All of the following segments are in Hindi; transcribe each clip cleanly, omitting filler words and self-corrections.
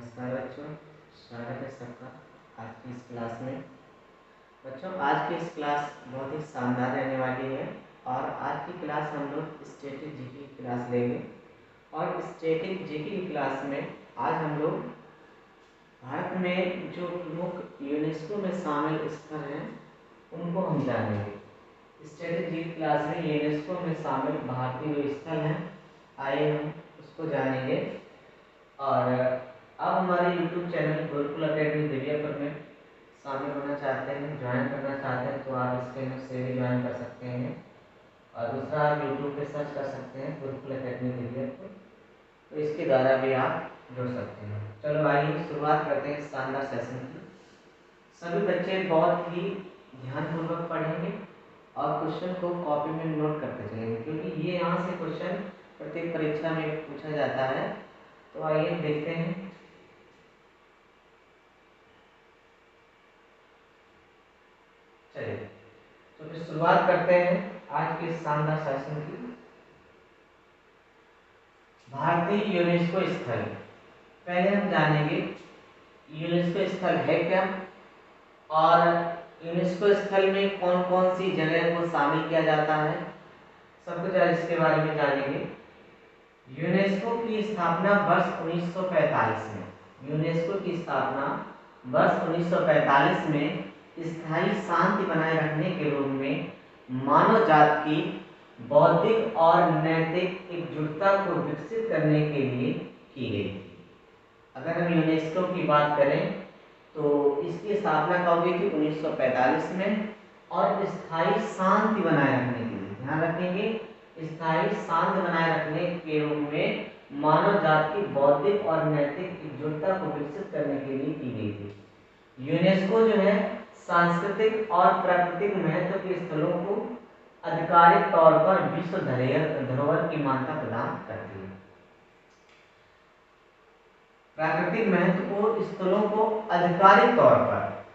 नमस्कार बच्चों, स्वागत है सबका आज की इस क्लास में। बच्चों, आज की इस क्लास बहुत ही शानदार रहने वाली है और आज की क्लास हम लोग स्टैटिक जीके की क्लास लेंगे। और स्टैटिक जीके की क्लास में आज हम लोग भारत में जो प्रमुख यूनेस्को में शामिल स्थल हैं उनको हम जानेंगे। स्टैटिक जीके क्लास में यूनेस्को में शामिल भारतीय जो स्थल हैं आइए हम उसको जानेंगे। और आप हमारे YouTube चैनल गुरुकुल अकेडमी देवियापुर में शामिल होना चाहते हैं, ज्वाइन करना चाहते हैं तो आप इसके में से भी ज्वाइन कर सकते हैं। और दूसरा आप YouTube पे सर्च कर सकते हैं गुरुकुल अकेडमी देवियापुर, तो इसके द्वारा भी आप जुड़ सकते हैं। चलो आइए शुरुआत करते हैं शानदार सेशन की। सभी बच्चे बहुत ही ध्यानपूर्वक पढ़ेंगे और क्वेश्चन को कॉपी में नोट करते चलेंगे, क्योंकि ये यहाँ से क्वेश्चन प्रत्येक परीक्षा में पूछा जाता है। तो आइए देखते हैं। चलिए तो फिर शुरुआत करते हैं आज के शानदार सेशन की। भारतीय यूनेस्को स्थल, पहले हम जानेंगे यूनेस्को स्थल है क्या और यूनेस्को स्थल में कौन कौन सी जगह को शामिल किया जाता है, सब कुछ आज इसके बारे में जानेंगे। यूनेस्को की स्थापना वर्ष 1945 में, यूनेस्को की स्थापना वर्ष 1945 में स्थायी शांति बनाए रखने के रूप में मानव जात की बौद्धिक और नैतिक एकजुटता को विकसित करने के लिए की गई थी। अगर हम यूनेस्को की बात करें तो इसकी स्थापना कब हुई थी? 1945 में। और स्थायी शांति बनाए रखने के लिए, ध्यान रखेंगे, स्थायी शांति बनाए रखने के रूप में मानव जात की बौद्धिक और नैतिक एकजुटता को विकसित करने के लिए की गई थी। यूनेस्को जो है सांस्कृतिक और प्राकृतिक महत्व के स्थलों को आधिकारिक तौर पर विश्व धरोहर की मान्यता प्रदान करती है। प्राकृतिक महत्वपूर्ण स्थलों को आधिकारिक तौर पर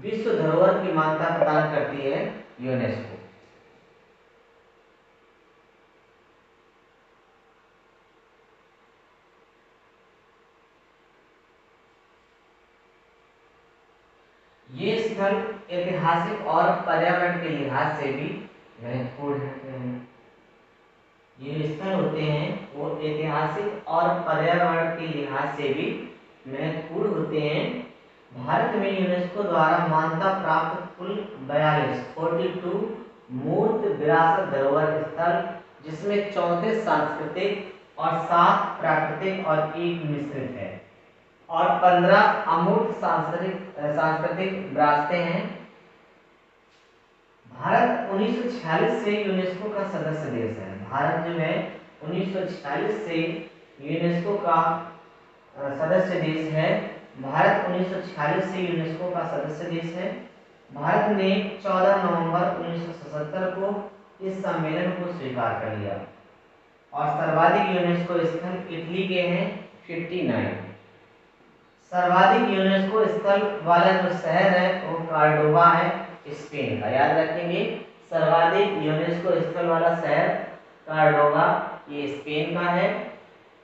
विश्व धरोहर की मान्यता प्रदान करती है यूनेस्को। ये स्थल ऐतिहासिक और पर्यावरण के लिहाज से भी महत्वपूर्ण हैं। ये स्थल होते हैं वो ऐतिहासिक और पर्यावरण के लिहाज से भी महत्वपूर्ण होते हैं। भारत में यूनेस्को द्वारा मान्यता प्राप्त कुल 42 मूर्त विरासत धरोहर स्थल, जिसमें 34 सांस्कृतिक और 7 प्राकृतिक और 1 मिश्रित है, और 15 अमूर्त सांस्कृतिक विरासतें हैं। भारत 1946 से यूनेस्को का सदस्य देश है। भारत जो है 1946 से यूनेस्को का सदस्य देश है। भारत 1946 से यूनेस्को का सदस्य देश है। भारत ने 14 नवंबर 1977 को इस सम्मेलन को स्वीकार कर लिया। और सर्वाधिक यूनेस्को स्थल इटली के हैं 59। सर्वाधिक यूनेस्को स्थल वाला जो शहर है वो कार्डोबा है, स्पेन का। याद रखेंगे, सर्वाधिक यूनेस्को स्थल वाला शहर कार्डोबा, ये स्पेन का है।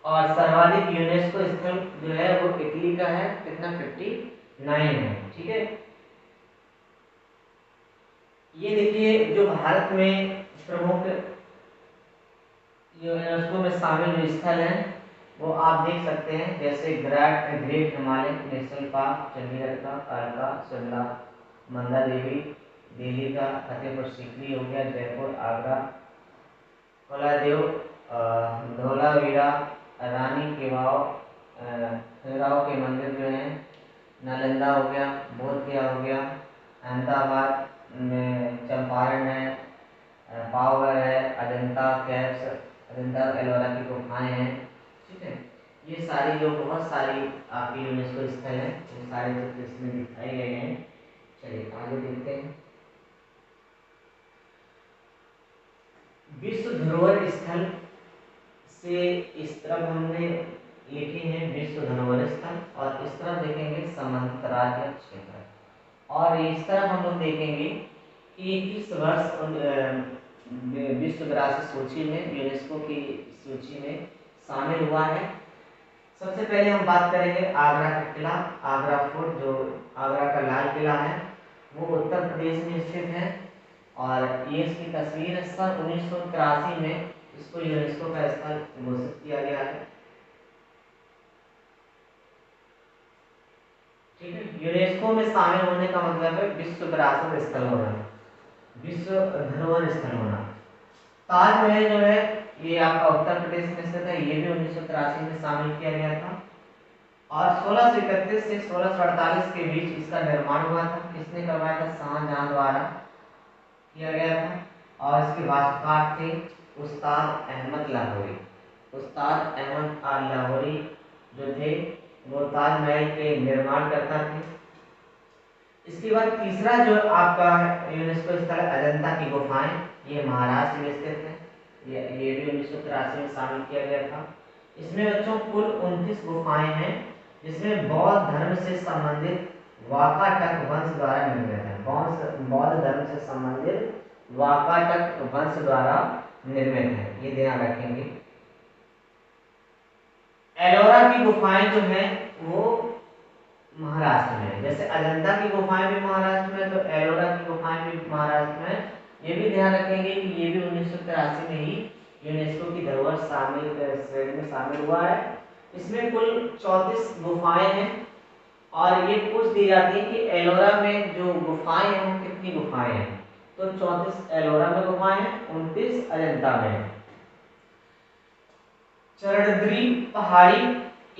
और सर्वाधिक यूनेस्को स्थल जो है वो इटली का है, कितना? 59 है। ठीक है, ये देखिए जो भारत में प्रमुख यूनेस्को में शामिल जो स्थल हैं वो आप देख सकते हैं, जैसे great Himalaya national park Chandigarh का, कालका, शिमला, मंदा देवी दिल्ली का, फतेहपुर सीकरी हो गया जयपुर, आगरा, कोलादेव, धौलावीरा, रानी की वाव, खजुराहो के मंदिर जो हैं, नालंदा हो गया, बोध गया हो गया, अहमदाबाद में चंपारण है, पावगढ़ है, अजंता केव्स, अजंता एलोरा की गुफाएं हैं। ठीक है, ये सारी जो बहुत सारी आपकी यूनेस्को स्थल हैं वो सारे चित्र इसमें दिखाए गए हैं। चलिए आगे देखते हैं। विश्व धरोहर स्थल से इस तरफ हमने लिखे हैं विश्व धरोहर स्थल, और इस तरफ देखेंगे समांतराज्य क्षेत्र, और इस तरफ हम लोग देखेंगे कि किस वर्ष विश्व विरासत सूची में, यूनेस्को की सूची में शामिल हुआ है। सबसे पहले हम बात करेंगे आगरा का किला, आगरा फोर्ट, जो आगरा का लाल किला है वो उत्तर प्रदेश में स्थित है। और ये इसकी तस्वीर है। सन 1983 में इसको यूनेस्को का स्थल घोषित किया गया है। ठीक है, यूनेस्को में शामिल होने का मतलब है विश्व विरासत स्थल होना, विश्व धरोहर स्थल होना। ताजमहल जो है ये आपका उत्तर प्रदेश में स्थित है, ये भी 1983 में शामिल किया गया था। और 1631 से 1648 के बीच इसका निर्माण हुआ था। किसने करवाया था? शाहजहां द्वारा किया गया था। और इसके वास्तुकार थे उस्ताद अहमद लाहौरी। उस्ताद अहमद लाहौरी जो थे वो ताजमहल के निर्माण करता थे। इसके बाद तीसरा जो आपका यूनेस्को स्थल है अजंता की गुफाएं, ये महाराष्ट्र में स्थित है। ये भी 1983 में शामिल किया गया था। इसमें बच्चों कुल 29 गुफाएं हैं, जिसमें बौद्ध धर्म से संबंधित वाकाटक वंश द्वारा निर्मित है। बौद्ध धर्म से संबंधित वाकाटक वंश द्वारा निर्मित है, ये ध्यान रखेंगे। एलोरा की गुफाएं जो हैं वो महाराष्ट्र में, जैसे अजंता की गुफाएं भी महाराष्ट्र में, तो एलोरा की गुफाएं भी महाराष्ट्र में। ये भी ध्यान रखेंगे कि ये भी 1983 में ही यूनेस्को की धरोहर श्रेणी में शामिल हुआ है। इसमें कुल 34 गुफाएं हैं। और ये पूछ दी जाती है कि एलोरा में जो गुफाएं हैं वो कितनी गुफाएं हैं, तो 34 एलोरा में गुफाएं हैं, 29 अजंता में। चरणद्वीप पहाड़ी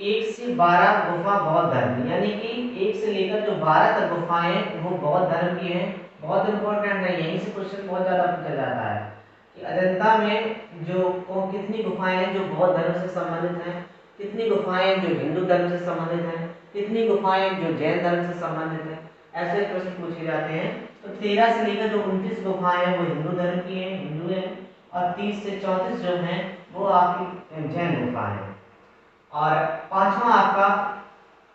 1 से 12 गुफा बौद्ध धर्म, यानी कि 1 से लेकर जो 12 तक गुफाएं वो बौद्ध धर्म की हैं। बहुत इंपॉर्टेंट है, यहीं से क्वेश्चन बहुत ज्यादा पूछा जाता है कि अजंता में जो कितनी गुफाएं हैं जो बौद्ध धर्म से संबंधित हैं, कितनी गुफाएं जो हिंदू धर्म से संबंधित हैं, कितनी गुफाएं जो जैन धर्म से संबंधित हैं, ऐसे प्रश्न पूछे जाते हैं। तो 13 से लेकर जो 29 गुफाएं हैं वो हिंदू धर्म की हैं, हिंदू हैं। और 30 से 34 जो हैं वो आपकी जैन गुफा है। और पांचवा आपका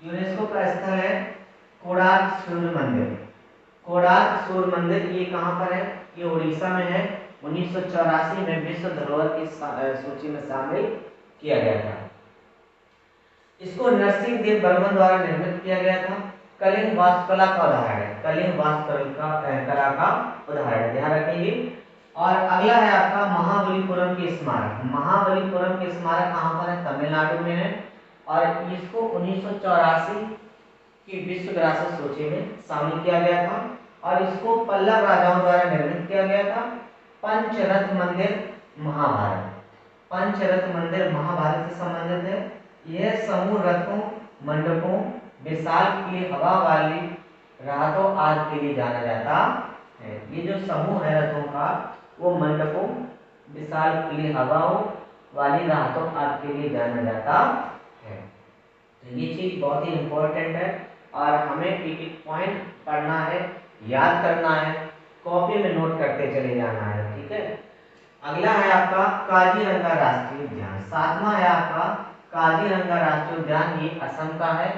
यूनेस्को का स्थल है कोणार्क सूर्य मंदिर। कोणार्क सूर्य मंदिर ये कहाँ पर है? ये उड़ीसा में है। 1984 में विश्व धरोहर की सूची में शामिल किया गया था। इसको नरसिंह देव बर्मन द्वारा निर्मित किया गया था। कलिंग वास्तुकला का उदाहरण है, कलिंग वास्तुकला का उदाहरण है, ध्यान रखेंगे। और अगला है आपका महाबलीपुरम के स्मारक। महाबलीपुरम के स्मारक कहाँ पर है? तमिलनाडु में है। और इसको 1984 की विश्व विरासत सूची में शामिल किया गया था। और इसको पल्लव राजाओं द्वारा निर्मित किया गया था। पंचरथ मंदिर महाभारत, पंचरथ मंदिर महाभारत से संबंधित है। यह समूह रथों, मंडपों, विशाल की हवा वाली राहतों आदि के लिए जाना जाता है। ये जो समूह है रथों का वो मंडपों, विशाल खुली हवाओं वाली राहतों आदि के लिए जाना जाता है। तो ये चीज बहुत ही इंपॉर्टेंट है और हमें एक एक पॉइंट पढ़ना है, याद करना है, कॉपी में नोट करते चले जाना है। ठीक है, अगला है आपका काजीरंगा राष्ट्रीय उद्यान। सातवां है आपका काजीरंगा राष्ट्रीय उद्यान, ये असम का है।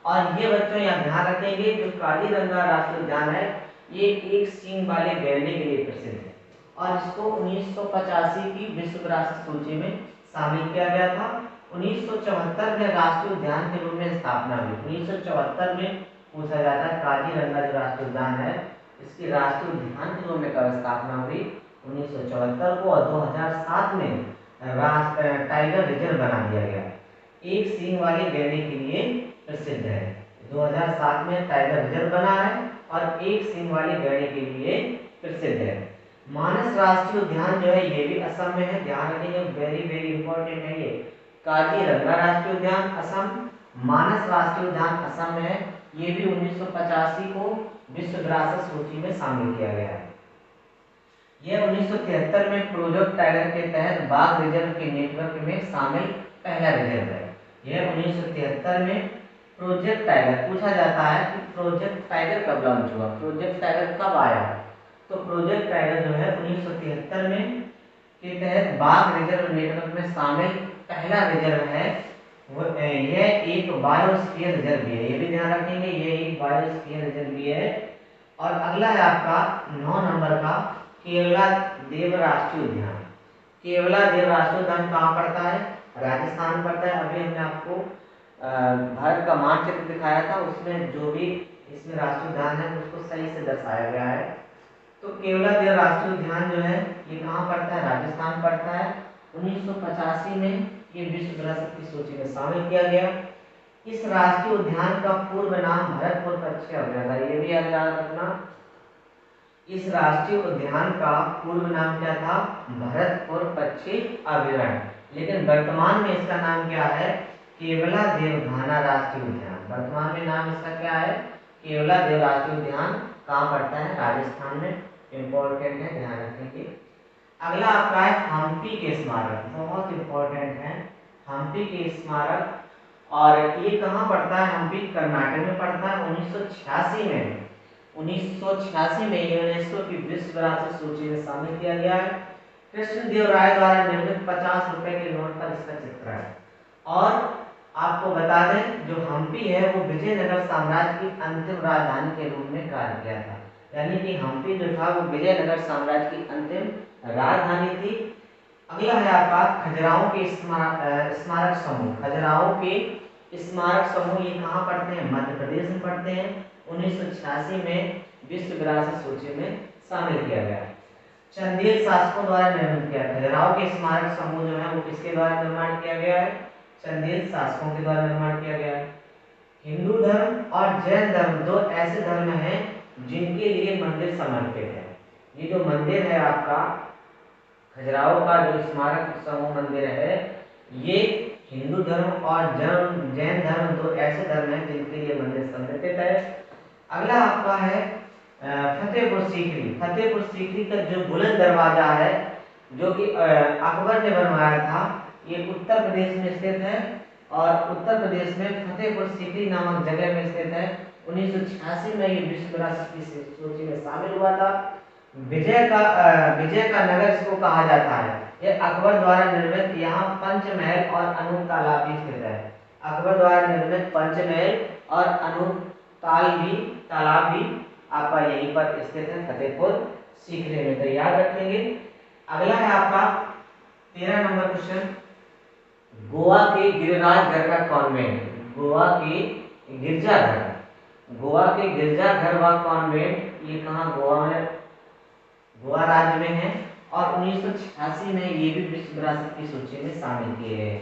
और ये बच्चों यहाँ ध्यान रखेंगे जो काजीरंगा राष्ट्रीय उद्यान है ये एक सींग वाले गैंडे के लिए प्रसिद्ध है। और इसको 1985 की विश्व विरासत सूची में शामिल किया गया था। 1974 में राष्ट्रीय उद्यान के रूप में स्थापना हुई। 1974 में पूछा जाता है काजीरंगा जो राष्ट्रीय उद्यान है इसकी राष्ट्रीय उद्यान के रूप में कब स्थापना हुई? 1974 को। और 2007 में टाइगर रिजर्व बना दिया गया, एक सींग वाले गैंडे के लिए प्रसिद्ध है। 2007 में टाइगर रिजर्व बना है और एक सींग वाले गैंडे के लिए प्रसिद्ध है। मानस राष्ट्रीय उद्यान जो है ये भी असम में है, ध्यान रखिए, वेरी वेरी इंपॉर्टेंट है ये। काजीरंगा राष्ट्रीय उद्यान असम, मानस राष्ट्रीय उद्यान असम में है। ये भी 1985 को विश्व विरासत सूची में शामिल किया गया है। यह 1973 में प्रोजेक्ट टाइगर के तहत बाघ रिजर्व के नेटवर्क में शामिल पहला रिजर्व है। यह 1973 में प्रोजेक्ट टाइगर, पूछा जाता है कि प्रोजेक्ट टाइगर कब लॉन्च हुआ, प्रोजेक्ट टाइगर कब आया? तो प्रोजेक्ट टाइगर जो है 1973 में के तहत बाघ रिजर्व नेटवर्क में शामिल पहला रिजर्व है। यह एक बायोस्फीयर रिजर्व भी है, ये भी ध्यान रखेंगे, ये एक बायोस्फीयर रिजर्व भी है। और अगला है आपका 9 नंबर का केवला देव राष्ट्रीय उद्यान। केवला देव राष्ट्रीय उद्यान कहाँ पड़ता है? राजस्थान पड़ता है। अभी हमने आपको भारत का मानचित्र दिखाया था, उसमें जो भी इसमें राष्ट्रीय उद्यान है उसको सही से दर्शाया गया है। तो केवलादेव राष्ट्रीय उद्यान जो है ये कहाँ पड़ता है, राजस्थान पड़ता है। 1985 में ये विश्व विरासत की सूची में शामिल किया गया। इस राष्ट्रीय उद्यान का पूर्व नाम भरतपुर पक्षी अभयारण्य, ये भी याद रखना। इस राष्ट्रीय उद्यान का पूर्व नाम क्या था, भरतपुर पक्षी अभयारण्य, लेकिन वर्तमान में इसका नाम क्या है, केवलादेव घाना राष्ट्रीय उद्यान। वर्तमान में नाम इसका क्या है, केवलादेव राष्ट्रीय उद्यान। कहाँ पड़ता है, राजस्थान में। इंपॉर्टेंट है, ध्यान रखेंगे। अगला आपका है हम्पी के स्मारक, बहुत इंपॉर्टेंट है हम्पी के स्मारक। और ये कहाँ पड़ता है, हम्पी कर्नाटक में पड़ता है। 1986 में यूनेस्को की विश्व विरासत सूची में शामिल किया गया है। कृष्णदेवराय द्वारा निर्मित 50 रुपए के नोट पर इसका चित्र है। और आपको बता दें, जो हम्पी है वो विजयनगर साम्राज्य की अंतिम राजधानी के रूप में कार्य किया था। यानी कि हम्पी जो था वो विजयनगर साम्राज्य की अंतिम राजधानी थी। अगला है आपका खजुराहो के स्मारक समूह। खजुराहो के स्मारक समूह ये कहाँ पड़ते हैं, मध्य प्रदेश में पड़ते हैं। 1986 में विश्व विरासत सूची में शामिल किया गया। चंदेल शासकों द्वारा निर्मित किया। खजुराहो के स्मारक समूह जो है वो किसके द्वारा निर्माण किया गया है, चंदेल शासकों के द्वारा निर्माण किया गया है। हिंदू धर्म और जैन धर्म दो ऐसे धर्म हैं जिनके लिए मंदिर समर्पित है। ये जो मंदिर है आपका खजुराहो का जो स्मारक समूह मंदिर है, ये हिंदू धर्म और जैन धर्म दो ऐसे धर्म हैं जिनके लिए मंदिर समर्पित है। अगला आपका है फतेहपुर सीकरी। फतेहपुर सीकरी का जो बुलंद दरवाजा है जो कि अकबर ने बनवाया था, ये उत्तर प्रदेश में स्थित है। और उत्तर प्रदेश में फतेहपुर सीकरी नामक जगह में स्थित है। 1986 में ये विश्व विरासत की सूची में शामिल हुआ था। विजय का नगर इसको कहा जाता है। यह अकबर द्वारा निर्मित, यहाँ पंचमहल और अनूप तालाब भी स्थित है। अकबर द्वारा निर्मित पंचमहल और अनूप तालाब भी आपका यहीं पर स्थित है, फतेहपुर सीकरी में। तो याद रखेंगे। अगला है आपका 13 नंबर क्वेश्चन, गोवा के गिरिराज का कॉन्वेंट। गोवा के गिरजाघर व कॉन्वेंट ये कहाँ, गोवा राज्य में है। और 1986 में ये भी विश्व विरासत की सूची में शामिल किए गए।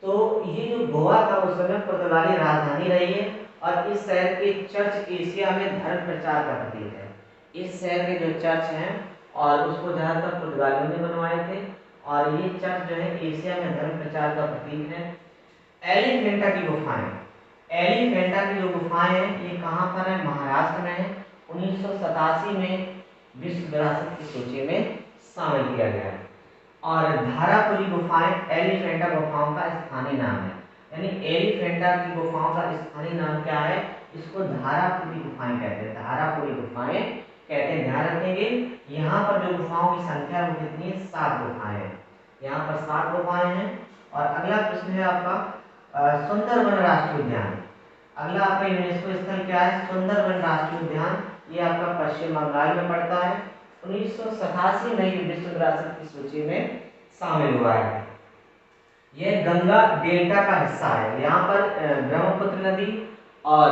तो ये जो गोवा था उस समय पुर्तगाली राजधानी रही है। और इस शहर के चर्च एशिया में धर्म प्रचार का प्रतीक है। इस शहर के जो चर्च हैं और उसको ज्यादातर पुर्तगालियों ने बनवाए थे। और ये चर्च जो है एशिया में धर्म प्रचार का प्रतीक है। एलिफेंटा की गुफाएं। एलिफेंटा की जो गुफाएं हैं ये कहाँ पर है, महाराष्ट्र में है। 1987 में विश्व विरासत की सूची में शामिल किया गया है। और धारापुरी गुफाएं एलिफेंटा गुफाओं का स्थानीय नाम है। यानी एलिफेंटा की गुफाओं का स्थानीय नाम क्या है, इसको धारापुरी गुफाएं कहते हैं। धारापुरी गुफाएं कहते हैं, ध्यान रखेंगे। यहाँ पर जो गुफाओं की संख्या वो कितनी है, 7 गुफाएं हैं। यहाँ पर 7 गुफाएं हैं। और अगला प्रश्न है आपका सुंदरबन राष्ट्रीय उद्यान। अगला आपका यूनेस्को स्थल क्या है, सुंदरबन राष्ट्रीय उद्यान। ये आपका पश्चिम बंगाल में पड़ता है। 1987 में ये विश्व विरासत की सूची में शामिल हुआ है। यह गंगा डेल्टा का हिस्सा है। यहाँ पर ब्रह्मपुत्र नदी और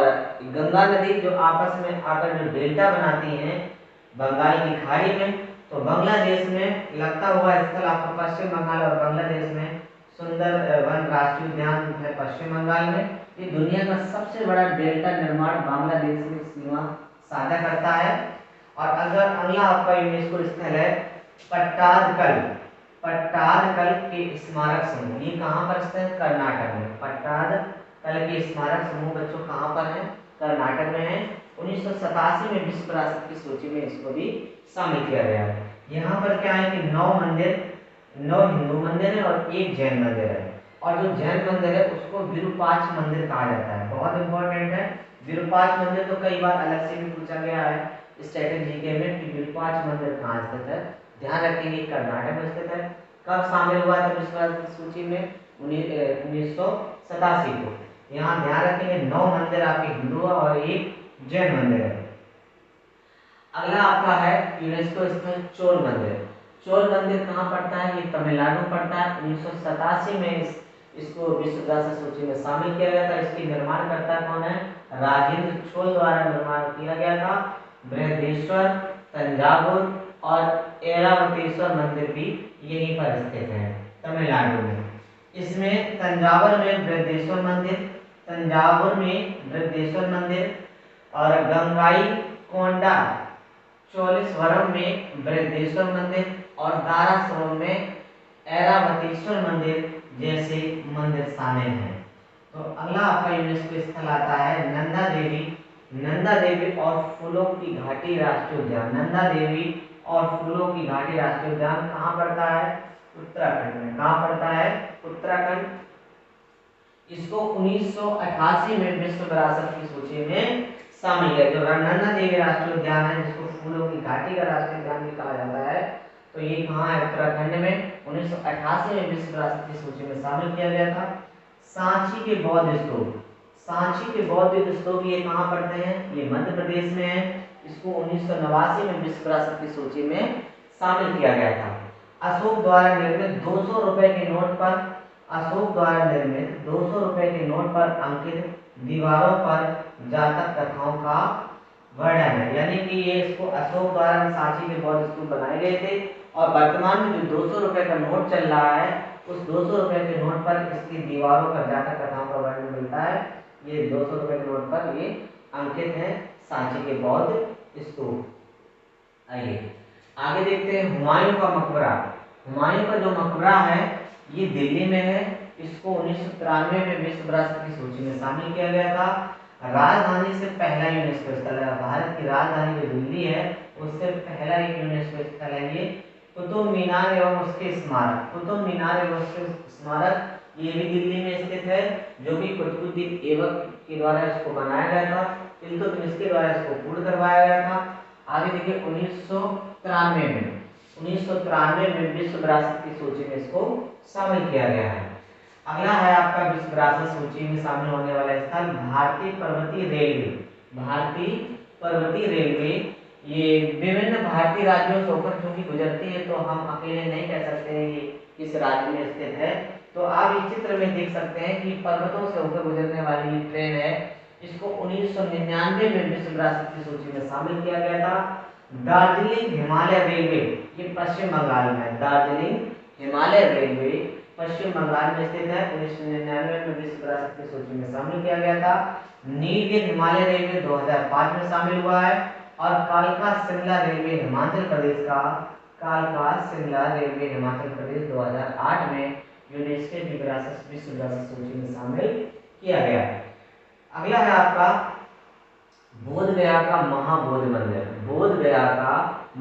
गंगा नदी जो आपस में आकर जो डेल्टा बनाती हैं बंगाल की खाड़ी में, तो बांग्लादेश में लगता हुआ स्थल आपका पश्चिम बंगाल और बांग्लादेश में सुंदरबन राष्ट्रीय उद्यान है पश्चिम बंगाल में। ये दुनिया का सबसे बड़ा डेल्टा निर्माण बांग्लादेश में सीमा साझा करता है। और अगर अगला आपका यूनेस्को स्थल है पट्टादकल। पट्टादकल के स्मारक समूह ये कहाँ पर स्थित है, कर्नाटक में। पट्टादकल के स्मारक समूह बच्चों कहाँ पर है, कर्नाटक में है। 1987 में विश्व विरासत की सूची में इसको भी शामिल किया गया है। यहाँ पर क्या है कि 9 हिंदू मंदिर है और 1 जैन मंदिर है। और जो जैन मंदिर है उसको विरूपाक्ष मंदिर कहा जाता है। बहुत इंपॉर्टेंट है विरूपाक्ष मंदिर। तो कई बार अलग से भी पूछा गया है स्ट्रेटेजी के में कि विरूपाक्ष मंदिर कहाँ स्थित है। ध्यान रखेंगे कर्नाटक में स्थित है। कब शामिल हुआ था विश्व विरासत सूची में, 1987 को। यहाँ ध्यान रखेंगे 9 मंदिर आपके हिंदू और 1 जैन मंदिर है। अगला आपका है यूनेस्को स्थल चोल मंदिर। चोल मंदिर कहाँ पड़ता है, ये तमिलनाडु पड़ता है। 1987 में इसको विश्व विरासत सूची में शामिल किया गया था। इसकी निर्माणकर्ता कौन है? राजेंद्र चोल द्वारा निर्माण किया गया था। बृहदेश्वर, तंजावुर और ऐरावतेश्वर मंदिर भी यहीं पर स्थित है, तमिलनाडु में। इसमें तंजावुर में बृहदेश्वर मंदिर, तंजावुर में बृहदेश्वर मंदिर और गंगाई कोंडा चोलेश्वरम में बृहदेश्वर मंदिर और दारासुरम में ऐरावतेश्वर मंदिर जैसे मंदिर शामिल हैं। तो अगला आपका यूनेस्को स्थल आता है नंदा देवी। नंदा देवी और फूलों की घाटी राष्ट्रीय उद्यान। नंदा देवी और फूलों की घाटी राष्ट्रीय उद्यान कहाँ पड़ता है? उत्तराखंड में। कहाँ पड़ता है? उत्तराखंड। इसको 1988 में विश्व विरासत की सूची में शामिल किया। जो नंदा देवी राष्ट्रीय उद्यान है, जिसको फूलों की घाटी का राष्ट्रीय उद्यान भी कहा जाता है, तो ये कहाँ है? उत्तराखंड में। 1988 में विश्व विरासत की सूची में शामिल किया गया था। सांची के बौद्ध स्तूप। सांची के बौद्ध स्तूप ये कहाँ पड़ते हैं? ये मध्य प्रदेश में है। इसको 1989 में विश्व विरासत की सूची में शामिल किया गया था। अशोक द्वारा निर्मित 200 रुपए के नोट पर, अशोक द्वारा निर्मित 200 रुपए के नोट पर अंकित दीवारों पर जातक कथाओं का वर्णन है। यानी कि ये इसको अशोक द्वारा सांची के बौद्ध स्तूप बनाए गए थे और वर्तमान में जो 200 रुपए का नोट चल रहा है, उस 200 रुपए के नोट पर इसकी दीवारों पर जातक कथाओं का वर्णन मिलता है। ये 200 रुपए के नोट पर ये अंकित है सांची के बौद्ध स्तूप। आइए आगे देखते हैं हुमायूं का मकबरा। हुमायूं का जो मकबरा है ये दिल्ली में है। इसको 1993 में विश्व विरासत की सूची में शामिल किया गया था। राजधानी से पहला यूनेस्को स्थल है। भारत की राजधानी जो दिल्ली है, उससे पहला एक यूनेस्को स्थल है ये। कुतुब मीनार एवं उसके स्मारक। कुतुब मीनार एवं उसके स्मारक ये भी दिल्ली में स्थित है, जो कि कुतुबुद्दीन ऐबक के द्वारा इसको बनाया गया था। इल्तुतमिश के द्वारा इसको पूर्ण करवाया गया था। आगे देखिए 1993 में विश्व विरासत की सूची में इसको शामिल किया गया है। अगला है आपका विश्व विरासत सूची में शामिल होने वाला स्थल भारतीय पर्वतीय रेलवे। भारतीय पर्वतीय रेलवे ये विभिन्न भारतीय राज्यों से होकर चूंकि गुजरती है, तो हम अकेले नहीं कह सकते हैं ये किस राज्य में स्थित है। तो आप इस चित्र में देख सकते हैं कि पर्वतों से होकर गुजरने वाली ये ट्रेन है। इसको 1999 में विश्व विरासत की सूची में शामिल किया गया था। दार्जिलिंग हिमालय रेलवे ये पश्चिम बंगाल में है। दार्जिलिंग हिमालय रेलवे पश्चिम बंगाल में स्थित है। 1999 में विश्व विरासत की सूची में शामिल किया गया था। नीलगिरी हिमालय रेलवे 2005 में शामिल हुआ है। और कालका शिमला रेलवे हिमाचल प्रदेश का, कालका शिमला रेलवे हिमाचल प्रदेश 2008 में यूनेस्को की विरासत विश्व विरासत सूची में शामिल किया गया है। अगला है आपका बोध गया का महाबोधि मंदिर। बोध गया का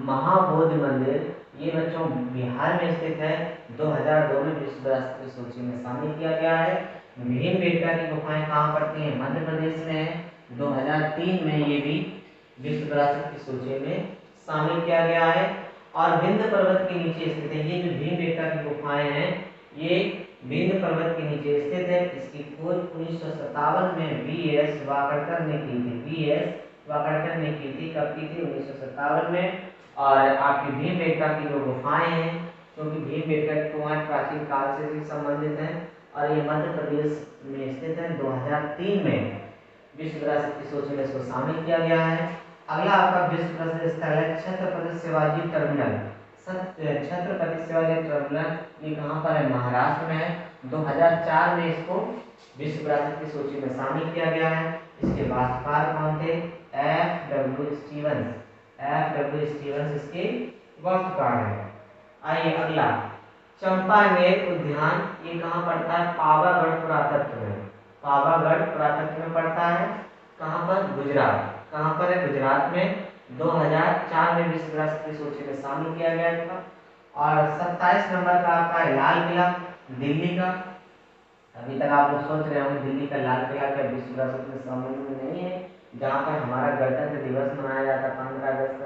महाबोधि मंदिर ये बच्चों बिहार में स्थित है। 2002 में विश्व विरासत की सूची में शामिल किया गया है। भीमबेटका की गुफाएं कहाँ पड़ती हैं? मध्य प्रदेश में है। 2003 में ये भी विश्व विरासत की सूची में शामिल किया गया है। और विंध्य पर्वत के नीचे स्थित है। ये जो भीमबेटका की गुफाएं हैं, ये विंध्य पर्वत के नीचे स्थित है। इसकी खोज 1957 में वी.एस. वाकड़कर ने की थी। वी.एस. वाकड़कर ने की थी। कब की थी? 1957 में। और आपकी भीमबेटका की जो गुफाएं हैं, क्योंकि भीमबेटका की गुफाएं प्राचीन काल से भी संबंधित हैं और ये मध्य प्रदेश में स्थित है। 2003 में विश्व विरासत की सूची में इसको शामिल किया गया है। अगला आपका विश्व प्रसिद्ध स्थल है छत्रपति शिवाजी टर्मिनल। छत्रपति शिवाजी टर्मिनल ये कहाँ पर है? महाराष्ट्र में है। 2004 में इसको विश्व विरासत की सूची में शामिल किया गया है। इसके वास्तुकार कौन थे? F.W. स्टीवंस। F.W. स्टीवंस इसके वास्तुकार है। आइए अगला चंपानेर उद्यान ये कहाँ पड़ता है? पावागढ़ पुरातत्व में। पावागढ़ पुरातत्व में पड़ता है। कहाँ पर? गुजरात। कहाँ पर है? गुजरात में। 2004 में विश्व विरासत की सूची में शामिल किया गया था। और 27 नंबर का आपका लाल किला दिल्ली का। अभी तक आप लोग सोच रहे होंगे दिल्ली का लाल किला क्या विश्व विरासत में शामिल नहीं है? जहाँ पर हमारा गणतंत्र दिवस मनाया जाता है, 15 अगस्त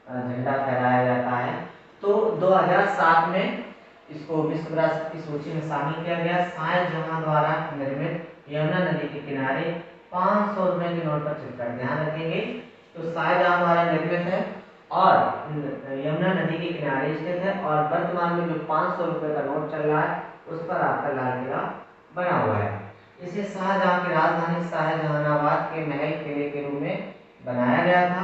झंडा फहराया जाता है। तो 2007 में इसको विश्व विरासत की सूची में शामिल किया गया। शाहजहां द्वारा निर्मित यमुना नदी के किनारे 500 रुपए के नोट पर चिपका। ध्यान रखेंगे, तो शाहजहां द्वारा निर्मित है और यमुना नदी के किनारे स्थित है। और वर्तमान में जो 500 रुपए का नोट चल रहा है, उस पर आपका लाल किला बना हुआ है। इसे शाहजहां की राजधानी शाहजहानाबाद के महल किले के रूप में बनाया गया था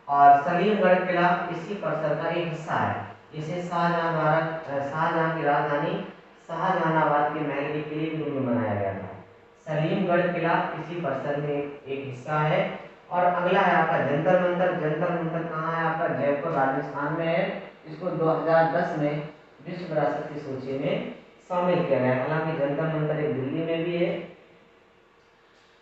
और सलीमगढ़ किला इसी परिसर का एक हिस्सा है। इसे शाहजहां की राजधानी शाहजहानाबाद के महल के किले के रूप में बनाया गया था। सलीमगढ़ किला इसी परिसर में एक हिस्सा है। और अगला है आपका जंतर मंतर। जंतर मंतर कहाँ है आपका? जयपुर राजस्थान में है। इसको 2010 में विश्व विरासत की सूची में शामिल किया गया। हालांकि जंतर मंतर एक दिल्ली में भी है।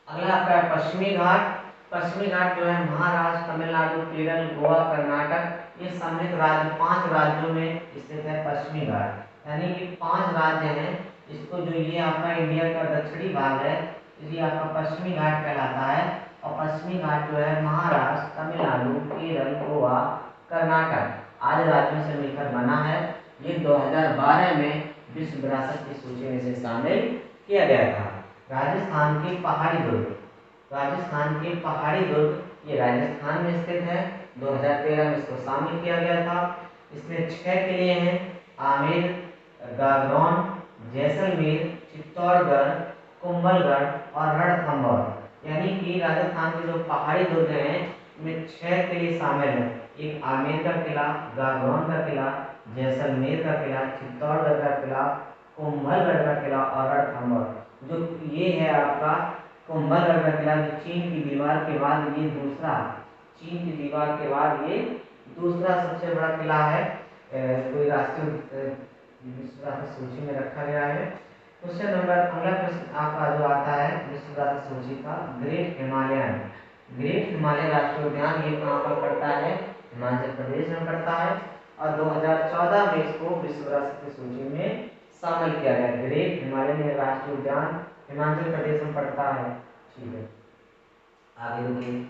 अगला आपका पश्चिमी घाट। पश्चिमी घाट जो है महाराष्ट्र, तमिलनाडु, केरल, गोवा, कर्नाटक, ये सम्मिलित राज्य 5 राज्यों में स्थित है पश्चिमी घाट। यानी कि 5 राज्य हैं। इसको जो ये आपका इंडिया का दक्षिणी भाग है, ये आपका पश्चिमी घाट कहलाता है। और पश्चिमी घाट जो है महाराष्ट्र, तमिलनाडु, केरल, गोवा, कर्नाटक आदि राज्यों से मिलकर बना है। ये 2012 में विश्व विरासत की सूची में से शामिल किया गया था। राजस्थान के पहाड़ी दुर्ग। राजस्थान के पहाड़ी दुर्ग ये राजस्थान में स्थित है। 2013 में इसको शामिल किया गया था। इसमें 6 किले हैं: आमेर, गागरौन, जैसलमेर, चित्तौड़गढ़, कुंभलगढ़ और रणथंभौर। यानी कि राजस्थान के जो पहाड़ी दुर्ग हैं इनमें 6 किले शामिल हैं। एक आमेर का किला, गागरौन का किला, जैसलमेर का किला, चित्तौड़गढ़ का किला, कुंभलगढ़ का किला और रणथंभौर। जो ये है आपका कुंभलगढ़ का किला, जो चीन की दीवार के बाद ये दूसरा, चीन की दीवार के बाद ये दूसरा सबसे बड़ा किला है। कोई राष्ट्रीय विश्व विरासत सूची में रखा गया है। क्वेश्चन नंबर अगला प्रश्न आपका जो आता है विश्व विरासत सूची का, ग्रेट हिमालयन। ग्रेट हिमालय राष्ट्रीय उद्यान ये कहाँ पर पड़ता है? हिमाचल प्रदेश में पड़ता है। और 2014 में इसको विश्व विरासत की सूची में शामिल किया गया। ग्रेट हिमालयन राष्ट्रीय उद्यान हिमाचल प्रदेश में पड़ता है। ठीक है, आगे देखिए।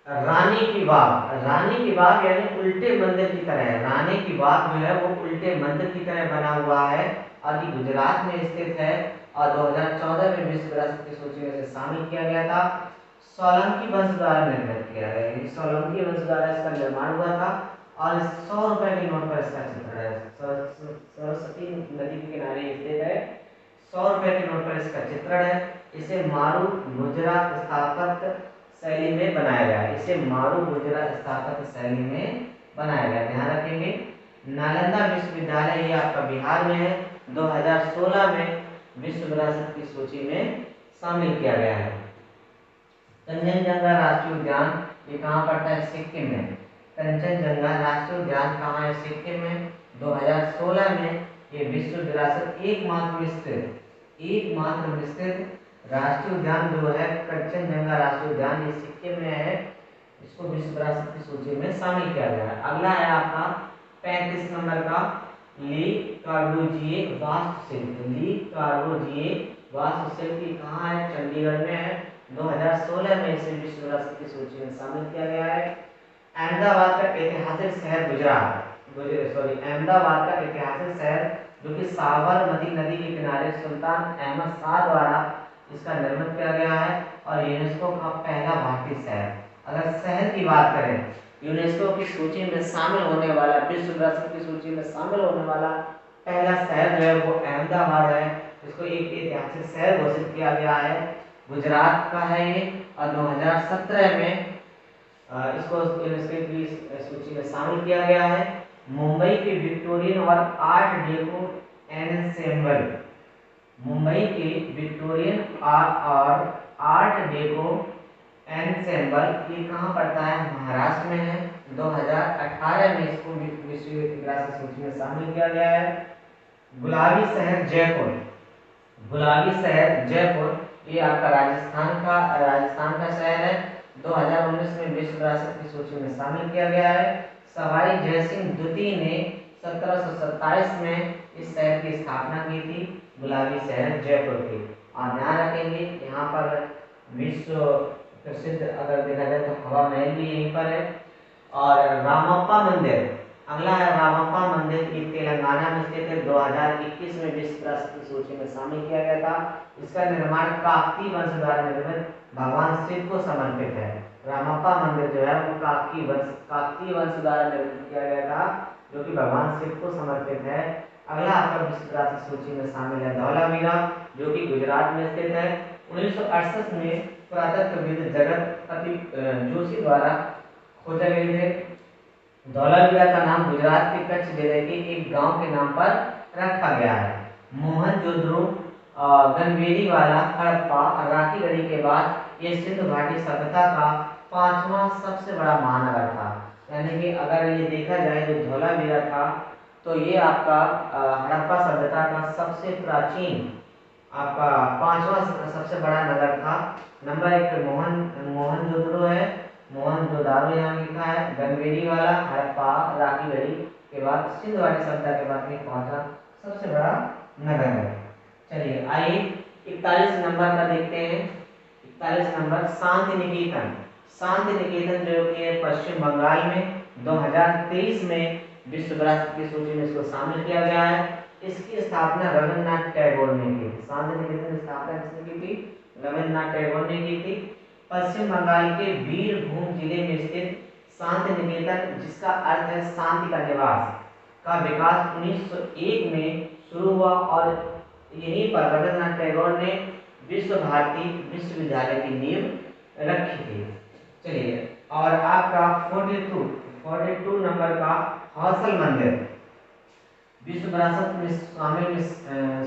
रानी की बाग। रानी की बाग यानी उल्टे मंदिर की तरह है। रानी की बाग जो है वो उल्टे मंदिर की तरह बना हुआ है और ये गुजरात में स्थित है और 2014 में विश्व विरासत की सूची में से शामिल किया गया था। सोलंकी वंश द्वारा निर्मित किया गया। सोलंकी वंश द्वारा इसका निर्माण हुआ था और 100 रुपए के नोट पर इसका चित्र है। सरस्वती नदी के किनारे स्थित है। 100 रुपए के नोट पर इसका चित्रण है। इसे मारू गुजरात स्थापत्य शैली में बनाया गया है। इसे मारू गुजरात स्थापत्य शैली में बनाया गया। ध्यान रखेंगे। नालंदा विश्वविद्यालय ये आपका बिहार में है। 2016 में विश्व विरासत की सूची में शामिल किया गया है। कंचनजंगा राष्ट्रीय उद्यान ये कहाँ पड़ता है? सिक्किम में। कंचनजंगा राष्ट्रीय उद्यान कहाँ है? सिक्किम में। 2016 में ये विश्व विरासत एकमात्र विस्तृत राष्ट्रीय उद्यान जो है कंचनजंगा राष्ट्रीय उद्यान ये सिक्किम में है। इसको विश्व विरासत की सूची में शामिल किया गया है। अगला है आपका 35 नंबर का, ली कार्बोजिए वास्तुशिल्प। ली कार्बोजिए वास्तुशिल्प कहाँ है? चंडीगढ़ में है। 2016 में इसे विश्व विरासत की सूची में शामिल किया गया है। अहमदाबाद का ऐतिहासिक शहर अहमदाबाद का ऐतिहासिक शहर जो कि साबरमती नदी के किनारे सुल्तान अहमद शाह द्वारा इसका निर्मित किया गया है और यूनेस्को का पहला भारतीय शहर। अगर शहर की बात करें, यूनेस्को की सूची में शामिल होने वाला, विश्व विरासत की सूची में शामिल होने वाला पहला शहर जो है वो अहमदाबाद है। इसको एक ऐतिहासिक शहर घोषित किया गया है। गुजरात का है ये और 2017 में इसको यूनेस्को की सूची में शामिल किया गया है। मुंबई के विक्टोरियन और आर्ट डेको एनसेम्बल। मुंबई के विक्टोरियन और आर्ट डेको एनसेम्बल ये कहाँ पड़ता है? महाराष्ट्र में है। 2018 में इसको विश्व विरासत सूची में शामिल किया गया है। गुलाबी शहर जयपुर। गुलाबी शहर जयपुर ये आपका राजस्थान का शहर है। 2019 में विश्व विरासत की सूची में शामिल किया गया है। सवाई जयसिंह द्वितीय ने 1727 में इस शहर की स्थापना की थी, गुलाबी शहर जयपुर की। और ध्यान रखेंगे यहाँ पर विश्व प्रसिद्ध अगर देखा जाए तो हवा महल भी यहीं पर है। और रामप्पा मंदिर, अगला है रामप्पा मंदिर, ये तेलंगाना में स्थित है। 2021 में विश्व विरासत की सूची में शामिल किया गया था। इसका निर्माण काकतीय वंश द्वारा निर्मित भगवान शिव को समर्पित है। रामप्पा मंदिर जो है वो काकतीय वंश द्वारा निर्मित किया गया था। जो कि भगवान शिव को समर्पित है। अगला आपका विश्व विरासत सूची में शामिल है धौलावीरा, जो कि गुजरात में स्थित है। 1968 में पुरातत्वविद जगत पति जोशी द्वारा खोजे गए थे। धौलावीरा का नाम गुजरात के कच्छ जिले के एक गांव के नाम पर रखा गया है। मोहनजोदड़ो, गनवेरीवाला, हड़प्पा, राखीगढ़ी के बाद ये सिंधु घाटी सभ्यता का 5वां सबसे बड़ा महानगर था। यानी कि अगर ये देखा जाए जो धौलावीरा था तो ये आपका हड़प्पा सभ्यता का सबसे प्राचीन आपका 5वां सबसे बड़ा नगर था। नंबर 1 पे मोहनजोदड़ो है, मोहनजोदारो यहाँ लिखा है, गनवेरीवाला, हड़प्पा, राखीगढ़ी के बाद सिंधु घाटी सभ्यता के बाद में 5वां सबसे बड़ा नगर है। चलिए आइए 41 नंबर का देखते हैं। 41 नंबर शांति निकेतन। शांति निकेतन जो कि पश्चिम बंगाल में 2023 में विश्व विरासत की सूची में इसको शामिल किया गया है। इसकी स्थापना रविन्द्रनाथ टैगोर ने की थी। शांति निकेतन की स्थापना किसने की थी? रविन्द्रनाथ टैगोर ने की थी। पश्चिम बंगाल के बीरभूम जिले में स्थित शांति निकेतन, जिसका अर्थ है शांति का निवास, का विकास 1901 में शुरू हुआ और यहीं पर रविन्द्रनाथ टैगोर ने विश्व भारती विश्वविद्यालय की नींव रखी थी। चलिए और आपका 42 नंबर का हौसल मंदिर, विश्व विरासत में शामिल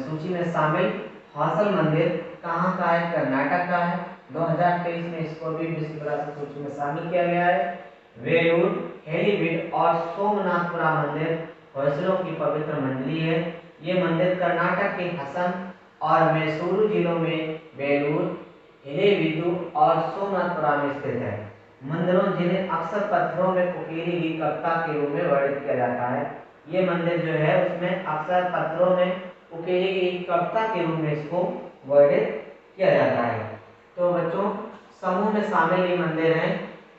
सूची में शामिल हौसल मंदिर कहाँ का है? कर्नाटक का है। 2023 में इसको भी विश्व विरासत सूची में शामिल किया गया है। वेलूर, हेलीबीड और सोमनाथपुरा मंदिर होयसलों की पवित्र मंडली है। ये मंदिर कर्नाटक के हसन और मैसूरू जिलों में वेलूर, हिलेबिदु और सोमनाथपुरा में स्थित है। मंदिरों जिन्हें अक्सर पत्थरों में उकेरी गई कप्ता के रूप में वर्णित किया जाता है। ये मंदिर जो है उसमें अक्सर पत्थरों में उकेरी गई कप्ता के रूप में इसको वर्णित किया जाता है। तो बच्चों समूह में शामिल ये मंदिर हैं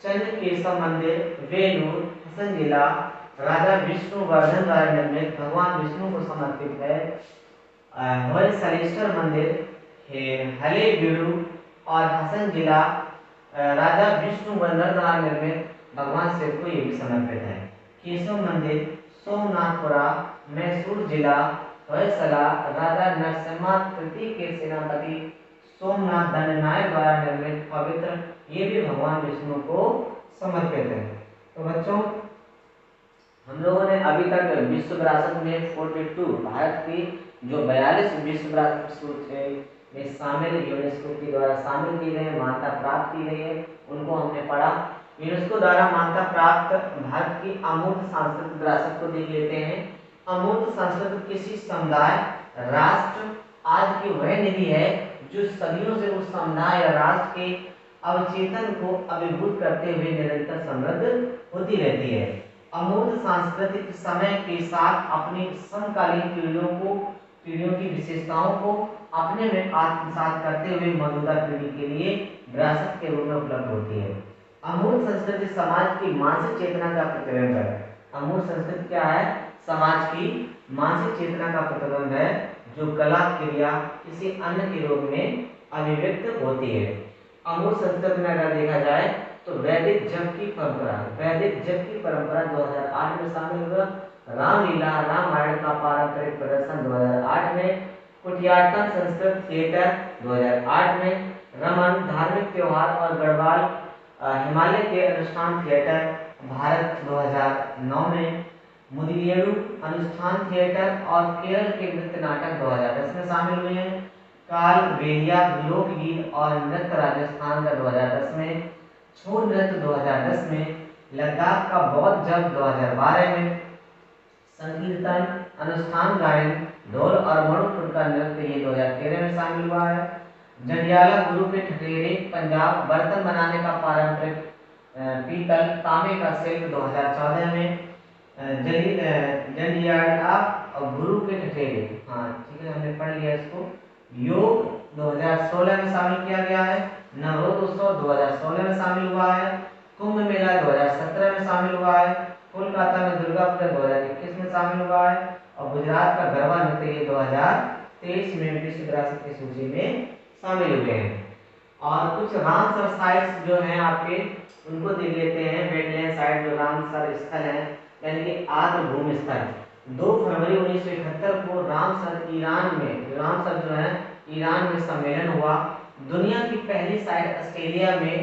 चंद्रकेशव मंदिर, वेलूर, हसन जिला, राजा विष्णुवर्धन द्वारा निर्मित भगवान विष्णु को समर्पित है। होयसलेश्वर मंदिर, हलेबीडु और हसन जिला राजा विष्णुवर्धन द्वारा निर्मित भगवान शिव को ये भी समर्पित है। केशव मंदिर, सोमनाथपुरा, मैसूर जिला, होयसला राजा नरसिम्हा तृतीय के सेनापति सोमनाथ दंडनायक द्वारा निर्मित पवित्र, ये भी भगवान विष्णु को समर्पित है। तो बच्चों हम लोगों ने अभी तक विश्व विरासत में 42 भारत की जो 42 विश्व विरासत में शामिल यूनेस्को के द्वारा शामिल की गई, मान्यता प्राप्त की गई है, उनको हमने पढ़ा। यूनेस्को द्वारा मान्यता प्राप्त भारत की अमूर्त सांस्कृतिक विरासत को देख लेते हैं। अमूर्त संस्कृति किसी समुदाय, राष्ट्र आज की वह निधि है जो सदियों से उस समुदाय या राष्ट्र के अवचेतन को अभिभूत करते हुए निरंतर समृद्ध होती रहती है। अमूर्त सांस्कृतिक समय के साथ अपनी समकालीन पीढ़ियों की विशेषताओं को अपने में आत्मसात करते हुए मौजूदा पीढ़ी के लिए विरासत के रूप में उपलब्ध होती है। अमूर्त संस्कृति समाज की मानसिक चेतना का प्रतिबिंब है। अमूर्त संस्कृति क्या है? समाज की मानसिक चेतना का प्रतिबिंब है, जो कला, क्रिया, किसी अन्य के रूप में अभिव्यक्त होती है। अमूर्त संस्कृति में अगर देखा जाए तो वैदिक जप की परंपरा 2008 में शामिल हुआ। रामलीला, रामायण का पारंपरिक प्रदर्शन 2008 में। कुटियाट्टम संस्कृत थिएटर 2008 में। रमन धार्मिक त्योहार और गढ़वाल हिमालय के अनुष्ठान थिएटर भारत 2009 में। मुदिलियडु अनुष्ठान थिएटर और केरल के नृत्य नाटक 2010 में शामिल हुए हैं। काल बेलिया लोकगीत और नृत्य राजस्थान का 2010 में। छू नृत्य 2010 में। लद्दाख का बौद्ध जप 2012 में। संकीर्तन, अनुष्ठान गायन, ढोल और मणिपुर का नृत्य ये 2013 में शामिल हुआ है। जंडियाला गुरु के ठठेरे पंजाब बर्तन बनाने का पारंपरिक पीतल तांबे का शिल्प 2014 में। जंडियाला और गुरु के ठठेरे, हाँ ठीक है हमने पढ़ लिया इसको। योग 2016 में शामिल किया गया है। नवरोत्सव 2016 में शामिल हुआ है। कुंभ मेला 2017 में शामिल हुआ है। कोलकाता में दुर्गा पूजा 2021 में शामिल हुआ है और गुजरात का गरबा नृत्य ये 2023 में विश्व विरासत की सूची में शामिल हुए हैं। और कुछ रामसर साइट्स जो हैं आपके उनको देख लेते हैं। वेटलैंड साइट जो रामसर स्थल हैं यानी कि आर्द्र भूमि स्थल। 2 फरवरी 1971 को रामसर ईरान में, रामसर जो है ईरान में सम्मेलन हुआ। दुनिया की पहली साइट ऑस्ट्रेलिया में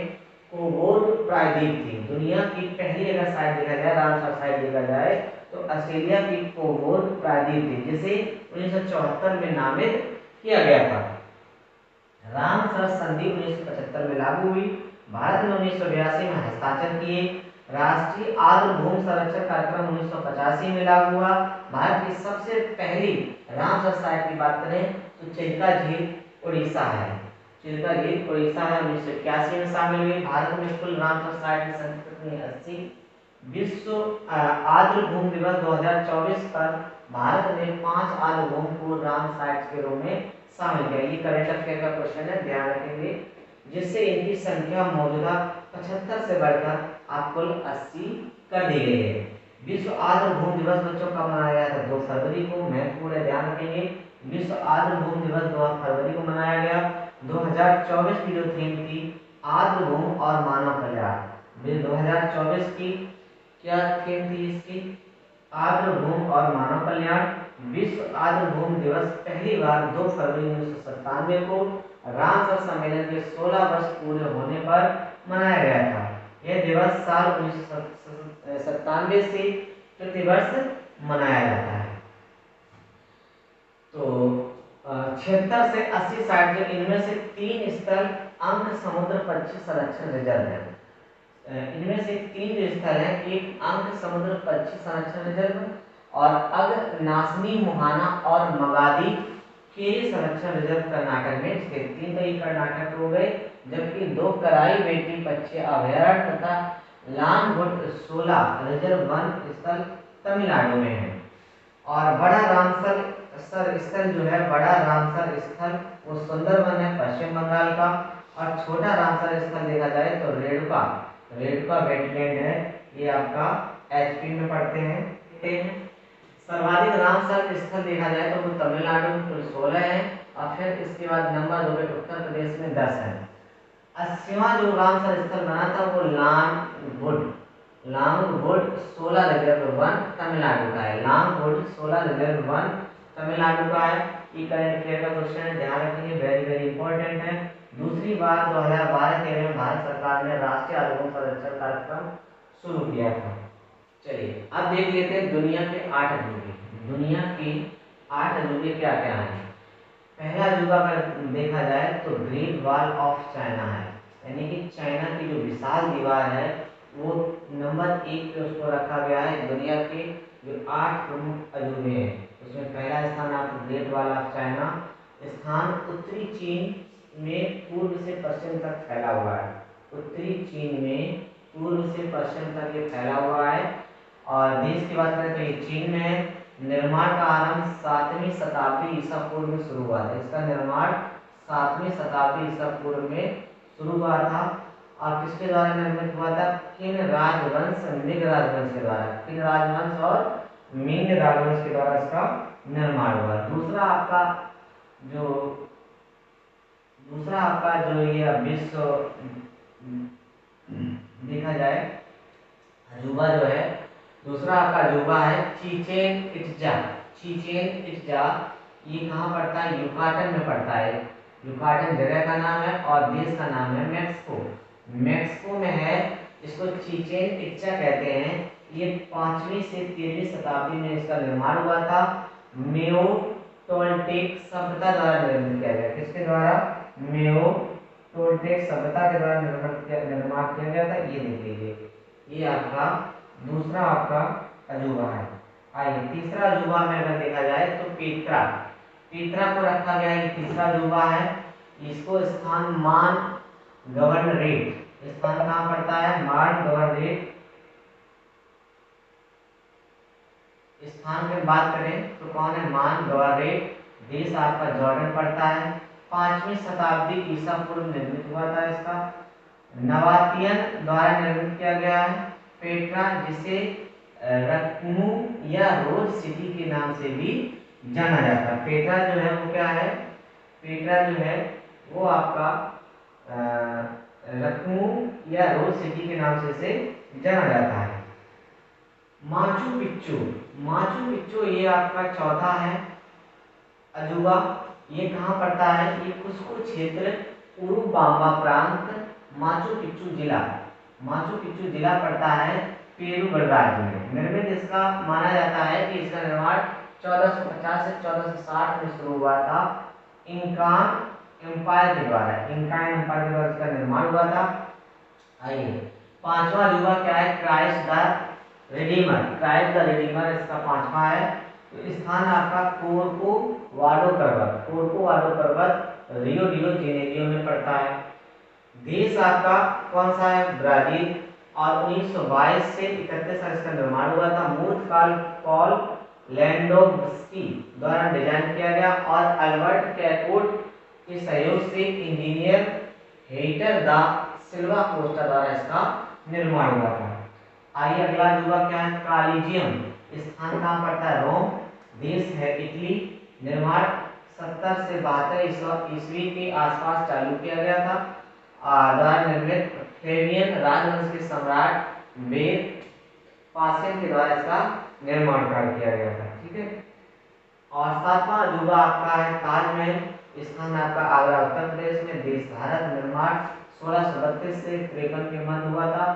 कोबोर्ग प्रायद्वीप थी। दुनिया की पहली अगर साइट देखा जाए, रामसर साइट देखा जाए, तो ऑस्ट्रेलिया की कोबोर्ग प्रायद्वीप थी, जिसे 1974 में नामित किया गया था। रामसर संधि 1975 में लागू हुई। भारत ने 1982 में हस्ताक्षर किए। राष्ट्रीय आर्द्र भूमि संरक्षण कार्यक्रम 1985 में लागू हुआ। भारत की सबसे पहली रामसर साइट की बात करें तो चिल्का झील उड़ीसा है। चिल्का झील उड़ीसा है, 1981 में शामिल हुई। भारत में कुल रामसर साइट की संख्या कितनी है? 80। विश्व आर्द्र भूमि दिवस 2024 पर भारत ने 5 आर्द्र भूमि को राम साइट्स के रूप में शामिल किया। ये करंट अफेयर का क्वेश्चन है, ध्यान रखेंगे, जिससे इनकी संख्या मौजूदा 75 से बढ़कर आप कुल 80 कर दी गई है। विश्व आर्द्र भूमि दिवस बच्चों कब मनाया गया था? 2 फरवरी को। महत्वपूर्ण है, ध्यान रखेंगे। विश्व आर्द्र भूमि दिवस 2 फरवरी को मनाया गया। 2024 की जो थीम थी आर्द्र भूमि और मानव कल्याण। 2024 की क्या थीम थी इसकी? आर्द्र भूमि और मानव कल्याण। विश्व आर्द्र भूमि दिवस पहली बार 2 फरवरी 1997 को रामसर सम्मेलन के 16 वर्ष पूरे होने पर मनाया गया था। यह दिवस साल 1997 से प्रतिवर्ष मनाया जाता है। तो 76 से 80 साइट जो, इनमें से 3 स्थल अंक समुद्र पक्षी संरक्षण रिजर्व है। इनमें से 3 जो स्थल हैं, एक अंक समुद्र पक्षी संरक्षण रिजर्व और अग नासनी मुहाना और मगादी केरी संरक्षण रिजर्व कर्नाटक में स्थित। 3 तो ये कर्नाटक हो गए, जबकि 2 कराई बेटी पक्षी अभयारण्य तथा लामगुड 16 रिजर्व वन स्थल तमिलनाडु में है। और बड़ा रामसर स्थल जो है, बड़ा रामसर स्थल वो सुंदरवन है पश्चिम बंगाल का। और छोटा रामसर स्थल देखा जाए तो रेणुका वेटलैंड है, ये आपका एचपी में पड़ते हैं। सर्वाधिक रामसर स्थल देखा जाए तो वो तमिलनाडु में कुल 16 है। और फिर इसके बाद नंबर 2 पे उत्तर प्रदेश में 10 है। 80वां जो रामसर स्थल बना था वो लांगवुड 16 रिजर्व वन तमिलनाडु का है। लांगवुड 16 रिजर्व वन तमिलनाडु का है। ये करंट अफेयर का क्वेश्चन है, ध्यान रखिए, वेरी वेरी इंपॉर्टेंट है। दूसरी बार 2012-13 में भारत सरकार ने राष्ट्रीय आर्द्र भूमि संरक्षण कार्यक्रम शुरू किया था। चलिए अब देख लेते हैं दुनिया के 8 अजूबे। दुनिया के 8 अजूबे क्या क्या हैं? पहला अजूबा अगर देखा जाए तो ग्रेट वॉल ऑफ चाइना है, यानी कि चाइना की जो विशाल दीवार है वो नंबर 1 पे उसको रखा गया है। दुनिया के जो 8 प्रमुख अजूबे हैं उसमें पहला स्थान आपको ग्रेट वॉल ऑफ चाइना। स्थान उत्तरी चीन में पूर्व से पश्चिम तक फैला हुआ है। उत्तरी चीन में पूर्व से पश्चिम तक ये फैला हुआ है। और देश की बात करें तो ये चीन में है। निर्माण का आरंभ 7वीं शताब्दी ईसा पूर्व में शुरू हुआ था। इसका निर्माण 7वीं शताब्दी ईसा पूर्व में शुरू हुआ था। और किसके द्वारा निर्मित हुआ था? किन राजवंश, मिंग राजवंश के द्वारा। किन राजवंश और मिंग राजवंश के द्वारा इसका निर्माण हुआ। दूसरा आपका जो ये विश्व देखा जाए अजूबा जो है, दूसरा आपका अजूबा है चीचेन इट्जा। चीचेन इट्जा ये कहाँ पड़ता है? युकाटन में पड़ता है। युकाटन जगह का नाम है और देश का नाम है मैक्सिको। मैक्सिको में है। इसको चीचेन इट्जा कहते हैं। ये 5वीं से 13वीं शताब्दी में इसका निर्माण हुआ था। मेओ टोल्टेक सभ्यता द्वारा निर्मित किया गया। किसके द्वारा? मेओ टोल्टेक सभ्यता के द्वारा निर्माण किया गया था। ये देख लीजिए, ये आपका दूसरा आपका अजूबा है। आइए तीसरा अजूबा में अगर देखा जाए तो पेट्रा को रखा गया है। ये तीसरा अजूबा है। इसको स्थान मान गवर्नरेट, स्थान कहाँ पड़ता है? मान गवर्नरेट। स्थान की बात करें तो कौन है? मान गवर्नरेट। देश आपका जॉर्डन पड़ता है। 5वीं शताब्दी ईसा पूर्व निर्मित हुआ था। इसका नबातियन द्वारा निर्मित किया गया है। पेट्रा जिसे रत्नू या रोज सिटी के नाम से भी जाना जाता है। पेट्रा जो है वो क्या है? पेट्रा जो है वो आपका रत्नू या रोज सिटी के नाम से जाना जाता है। माचू पिच्चू, माचू पिच्चू ये आपका चौथा है अजूबा। ये कहाँ पड़ता है? ये कुस्को क्षेत्र, उरुबांबा प्रांत, माचू पिच्चू जिला, माचू पिच्चू जिला पड़ता है पेरू गणराज्य में। निर्मित इसका माना जाता है कि इसका निर्माण 1450 से 1460 में शुरू हुआ था इंकान एम्पायर के द्वारा, इंकान एम्पायर के द्वारा इसका निर्माण हुआ था। आइए पांचवा अजूबा क्या है? Christ the Redeemer, Christ the Redeemer इसका पांचवा है। तो स्थान आपका कोर्कोवाडो पर्वत, कोर्कोवाडो पर्वत रियो डी जेनेरियो में पड़ता है। देश आपका कौन सा है? ब्राजील। और 1922 से 31 तक इसका निर्माण हुआ था। मूर्तकाल पॉल लैंडोव्स्की द्वारा डिजाइन किया गया और अल्बर्ट कैकोट के सहयोग से इंजीनियर हेटर दा सिल्वा कोस्टा द्वारा इसका निर्माण हुआ था। आइए अगला अजूबा क्या है? कॉलिजियम, स्थान कहाँ पड़ता है? रोम। देश है इटली। निर्माण 70 से 72 ईस्वी के आसपास चालू किया गया था। द्वारा निर्मित फ्लेवियन राजवंश के सम्राट वेस्पासियन के द्वारा इसका निर्माण कार्य किया गया था। ठीक है। और सातवां अजूबा आपका है ताजमहल, स्थान आपका आगरा उत्तर प्रदेश में। देश भारत। निर्माण 1632 से 53 के मध्य हुआ था।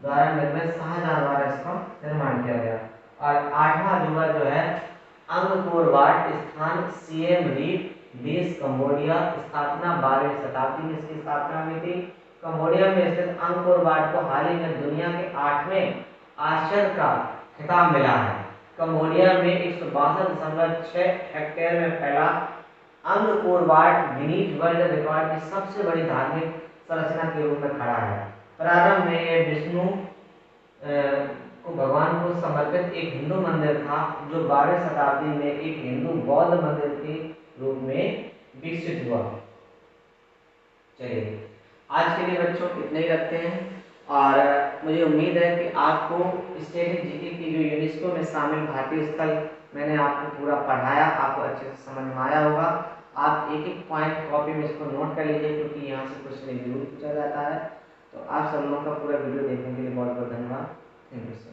द्वारा निर्मित शाहजहां द्वारा इसका निर्माण किया गया। और आठवां अजूबा जो है अंगकोर वाट, स्थान सिएम रीप, देश कंबोडिया। स्थापना 12वीं शताब्दी में इसकी स्थापना हुई थी। कंबोडिया में स्थित अंगकोर वाट को हाल ही में दुनिया के 8वें आश्चर्य का खिताब मिला है। कंबोडिया में 162.6 हेक्टेयर में फैला Angkor Wat Guinness world record की सबसे बड़ी धार्मिक संरचना के रूप में खड़ा है। प्रारंभ में यह विष्णु को भगवान को समर्पित एक हिंदू मंदिर था, जो 12वीं शताब्दी में एक हिंदू बौद्ध मंदिर के रूप में विकसित हुआ। चलिए आज के लिए बच्चों इतने ही रखते हैं और मुझे उम्मीद है कि आपको स्टेट जीके की जो यूनेस्को में शामिल भारतीय स्थल मैंने आपको पूरा पढ़ाया, आपको अच्छे से समझ में आया होगा। आप एक एक पॉइंट कॉपी में इसको नोट कर लीजिए, क्योंकि यहाँ से कुछ नहीं जरूर पूछा जाता है। तो आप सब लोगों का पूरा वीडियो देखने के लिए बहुत बहुत धन्यवाद। Thank you sir.